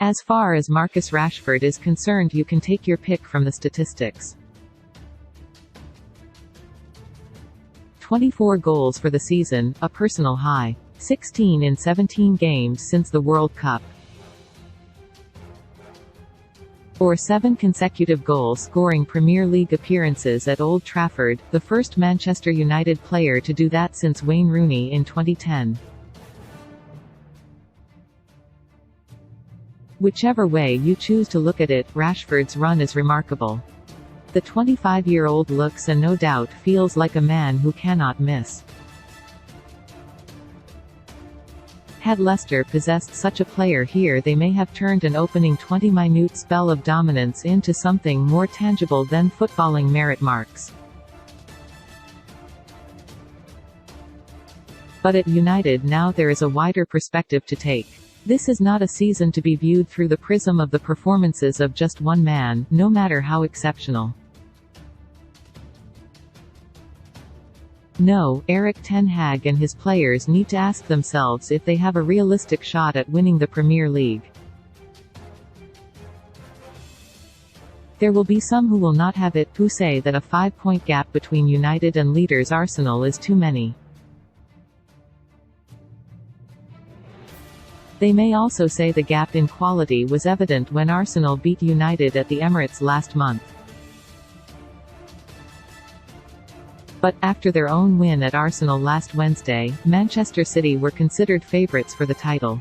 As far as Marcus Rashford is concerned, you can take your pick from the statistics. 24 goals for the season, a personal high. 16 in 17 games since the World Cup. Or 7 consecutive goal-scoring Premier League appearances at Old Trafford, the first Manchester United player to do that since Wayne Rooney in 2010. Whichever way you choose to look at it, Rashford's run is remarkable. The 25-year-old looks and no doubt feels like a man who cannot miss. Had Leicester possessed such a player here, they may have turned an opening 20-minute spell of dominance into something more tangible than footballing merit marks. But at United now there is a wider perspective to take. This is not a season to be viewed through the prism of the performances of just one man, no matter how exceptional. No, Erik ten Hag and his players need to ask themselves if they have a realistic shot at winning the Premier League. There will be some who will not have it, who say that a 5-point gap between United and leaders Arsenal is too many. They may also say the gap in quality was evident when Arsenal beat United at the Emirates last month. But, after their own win at Arsenal last Wednesday, Manchester City were considered favourites for the title.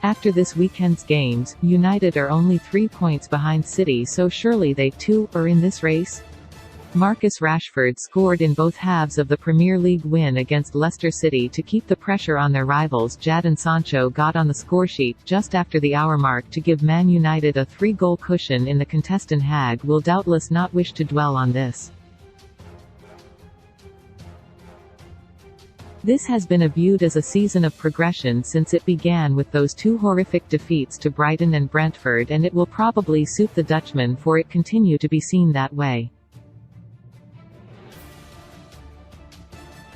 After this weekend's games, United are only 3 points behind City, so surely they, too, are in this race? Marcus Rashford scored in both halves of the Premier League win against Leicester City to keep the pressure on their rivals. Jadon Sancho got on the scoresheet just after the hour mark to give Man United a 3-goal cushion in the contest. Ten Hag will doubtless not wish to dwell on this. This has been viewed as a season of progression since it began with those 2 horrific defeats to Brighton and Brentford, and it will probably suit the Dutchman for it continue to be seen that way.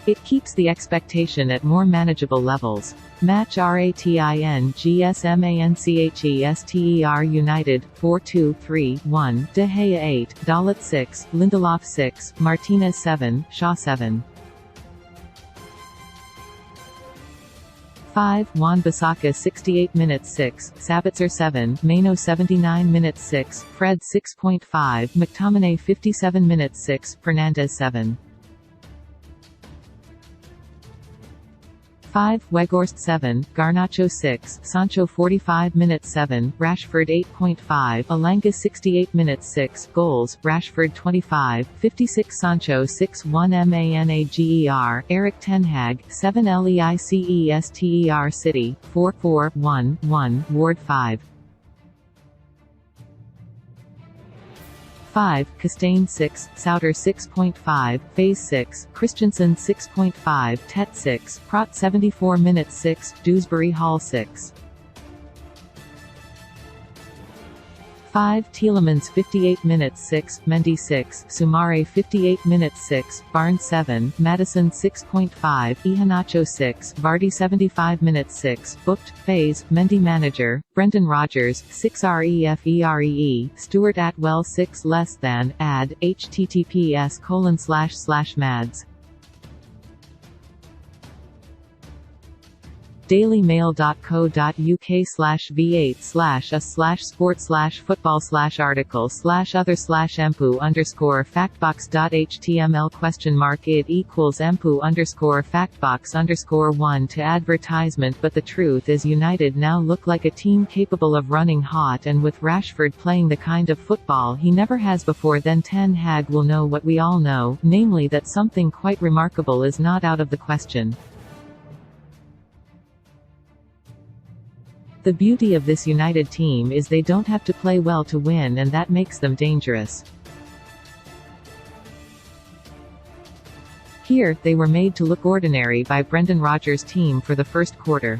It keeps the expectation at more manageable levels. Match Rating GSMANCHESTER United 4-2-3-1, De Gea 8, Dalot 6, Lindelof 6, Martinez 7, Shaw 7. 5, Wan-Bissaka 68 minutes 6, Sabitzer 7, Mano 79 minutes 6, Fred 6.5, McTominay 57 minutes 6, Fernandez 7. 5, Weghorst 7, Garnacho 6, Sancho 45 minutes 7, Rashford 8.5, Elanga 68 minutes 6, Goals, Rashford 25, 56 Sancho 6-1 Manager, Erik ten Hag, 7 Leicester City, 4-4-1-1, Ward 5. 5, Castaigne 6, Souter 6.5, Faze 6, Christensen 6.5, Tet 6, Prot 74 minutes 6, Dewsbury Hall 6. 5, Tielemans 58 minutes 6, Mendy 6, Soumare 58 minutes 6, Barnes 7, Maddison 6.5, Iheanacho 6, Vardy 75 minutes 6, Booked, Faze, Mendy Manager, Brendan Rodgers 6 REFEREE, Stuart Atwell 6 less than, add, https://mads. dailymail.co.uk/v8/sports/article/other/empu_factbox.html?id=empu_factbox_1 to advertisement. But the truth is United now look like a team capable of running hot, and with Rashford playing the kind of football he never has before, then Ten Hag will know what we all know, namely that something quite remarkable is not out of the question. The beauty of this United team is they don't have to play well to win, and that makes them dangerous. Here, they were made to look ordinary by Brendan Rodgers' team for the first quarter.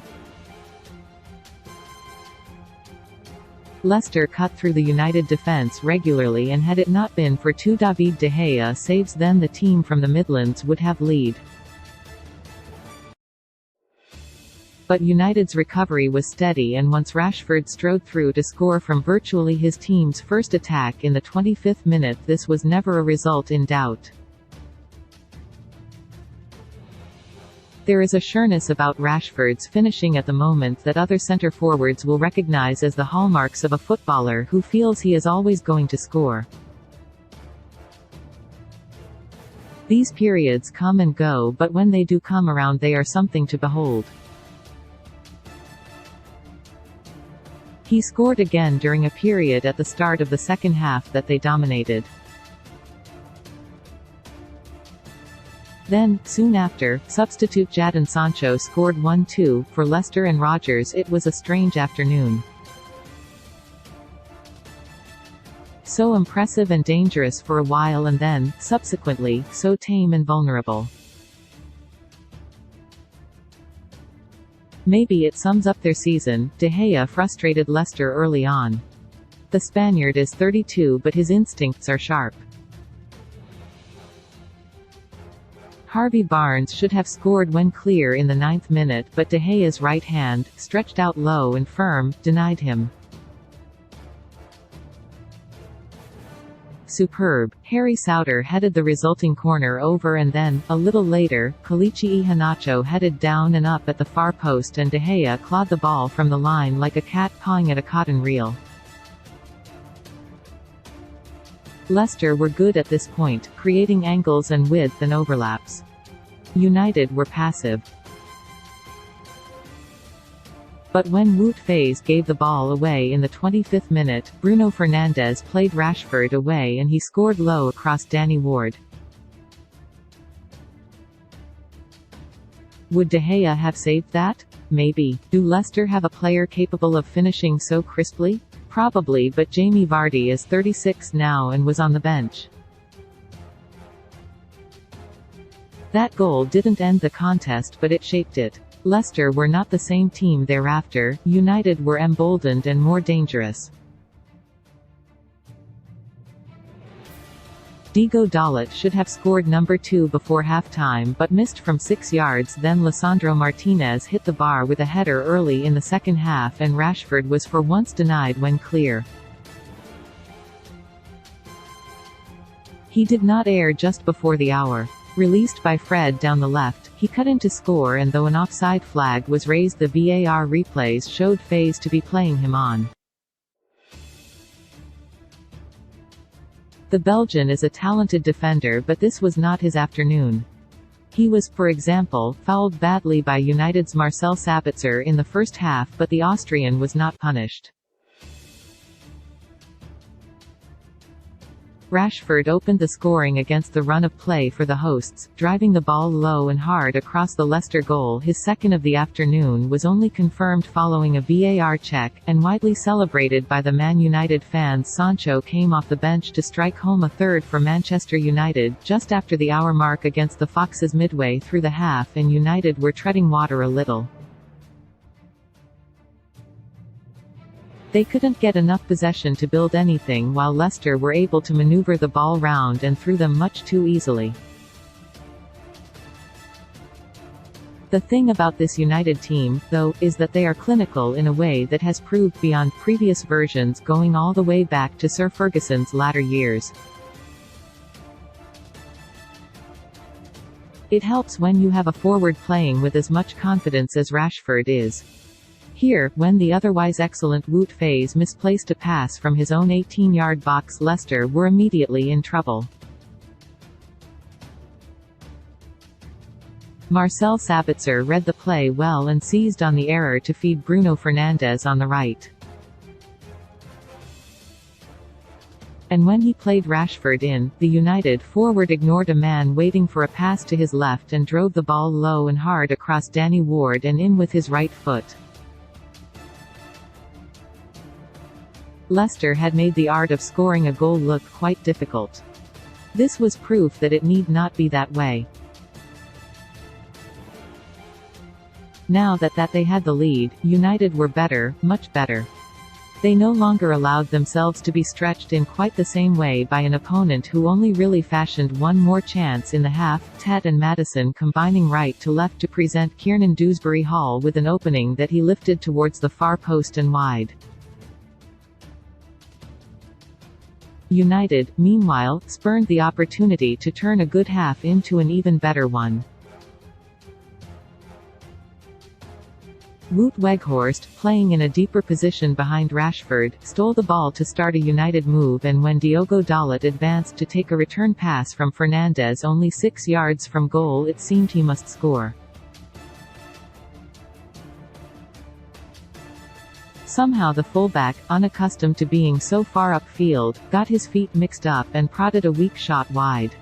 Leicester cut through the United defence regularly, and had it not been for 2 David De Gea saves, then the team from the Midlands would have lead. But United's recovery was steady, and once Rashford strode through to score from virtually his team's first attack in the 25th minute, this was never a result in doubt. There is a sureness about Rashford's finishing at the moment that other centre-forwards will recognise as the hallmarks of a footballer who feels he is always going to score. These periods come and go, but when they do come around, they are something to behold. He scored again during a period at the start of the second half that they dominated. Then, soon after, substitute Jadon Sancho scored 1-2, for Leicester and Rodgers. It was a strange afternoon. So impressive and dangerous for a while, and then, subsequently, so tame and vulnerable. Maybe it sums up their season. De Gea frustrated Leicester early on. The Spaniard is 32, but his instincts are sharp. Harvey Barnes should have scored when clear in the 9th minute, but De Gea's right hand, stretched out low and firm, denied him. Superb. Harry Souter headed the resulting corner over, and then, a little later, Kelechi Iheanacho headed down and up at the far post, and De Gea clawed the ball from the line like a cat pawing at a cotton reel. Leicester were good at this point, creating angles and width and overlaps. United were passive. But when Wout Faes gave the ball away in the 25th minute, Bruno Fernandes played Rashford away and he scored low across Danny Ward. Would De Gea have saved that? Maybe. Do Leicester have a player capable of finishing so crisply? Probably, but Jamie Vardy is 36 now and was on the bench. That goal didn't end the contest, but it shaped it. Leicester were not the same team thereafter. United were emboldened and more dangerous. Diego Dalot should have scored number 2 before half-time, but missed from 6 yards. Then Lisandro Martinez hit the bar with a header early in the second half, and Rashford was for once denied when clear. He did not err just before the hour. Released by Fred down the left, he cut in to score, and though an offside flag was raised, the VAR replays showed Faes to be playing him on. The Belgian is a talented defender, but this was not his afternoon. He was, for example, fouled badly by United's Marcel Sabitzer in the first half, but the Austrian was not punished. Rashford opened the scoring against the run of play for the hosts, driving the ball low and hard across the Leicester goal. His second of the afternoon was only confirmed following a VAR check, and widely celebrated by the Man United fans. Sancho came off the bench to strike home a third for Manchester United, just after the hour mark against the Foxes midway through the half, and United were treading water a little. They couldn't get enough possession to build anything, while Leicester were able to maneuver the ball round and through them much too easily. The thing about this United team, though, is that they are clinical in a way that has proved beyond previous versions, going all the way back to Sir Ferguson's latter years. It helps when you have a forward playing with as much confidence as Rashford is. Here, when the otherwise excellent Wout Faes misplaced a pass from his own 18-yard box, Leicester were immediately in trouble. Marcel Sabitzer read the play well and seized on the error to feed Bruno Fernandes on the right. And when he played Rashford in, the United forward ignored a man waiting for a pass to his left and drove the ball low and hard across Danny Ward and in with his right foot. Leicester had made the art of scoring a goal look quite difficult. This was proof that it need not be that way. Now that they had the lead, United were better, much better. They no longer allowed themselves to be stretched in quite the same way by an opponent who only really fashioned one more chance in the half, Tet and Maddison combining right to left to present Kiernan Dewsbury Hall with an opening that he lifted towards the far post and wide. United, meanwhile, spurned the opportunity to turn a good half into an even better one. Wout Weghorst, playing in a deeper position behind Rashford, stole the ball to start a United move, and when Diogo Dalot advanced to take a return pass from Fernandes only 6 yards from goal, it seemed he must score. Somehow the fullback, unaccustomed to being so far upfield, got his feet mixed up and prodded a weak shot wide.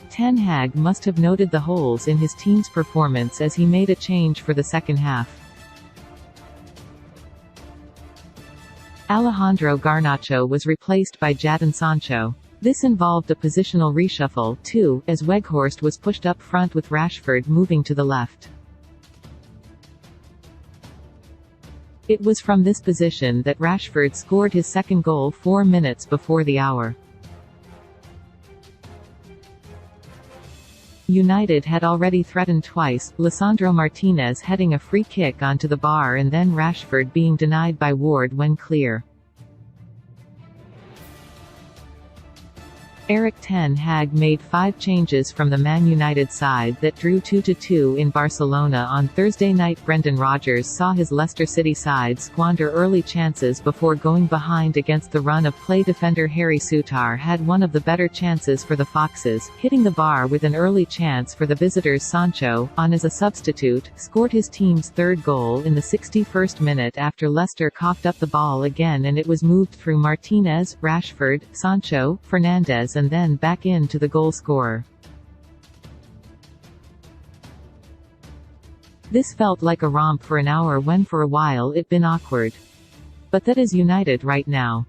Ten Hag must have noted the holes in his team's performance as he made a change for the second half. Alejandro Garnacho was replaced by Jadon Sancho. This involved a positional reshuffle, too, as Weghorst was pushed up front with Rashford moving to the left. It was from this position that Rashford scored his second goal 4 minutes before the hour. United had already threatened twice, Lisandro Martinez heading a free kick onto the bar and then Rashford being denied by Ward when clear. Erik ten Hag made 5 changes from the Man United side that drew 2-2 in Barcelona on Thursday night. Brendan Rodgers saw his Leicester City side squander early chances before going behind against the run-of-play defender Harry Souttar had one of the better chances for the Foxes, hitting the bar with an early chance for the visitors. Sancho, on as a substitute, scored his team's third goal in the 61st minute after Leicester coughed up the ball again and it was moved through Martinez, Rashford, Sancho, Fernandes and then back into the goal scorer. This felt like a romp for an hour when for a while it'd been awkward. But that is United right now.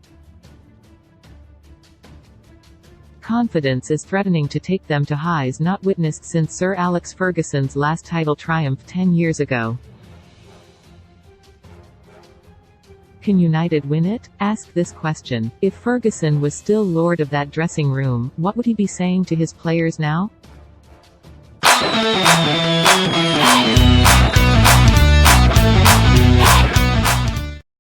Confidence is threatening to take them to highs not witnessed since Sir Alex Ferguson's last title triumph 10 years ago. Can United win it? Ask this question. If Ferguson was still lord of that dressing room, what would he be saying to his players now?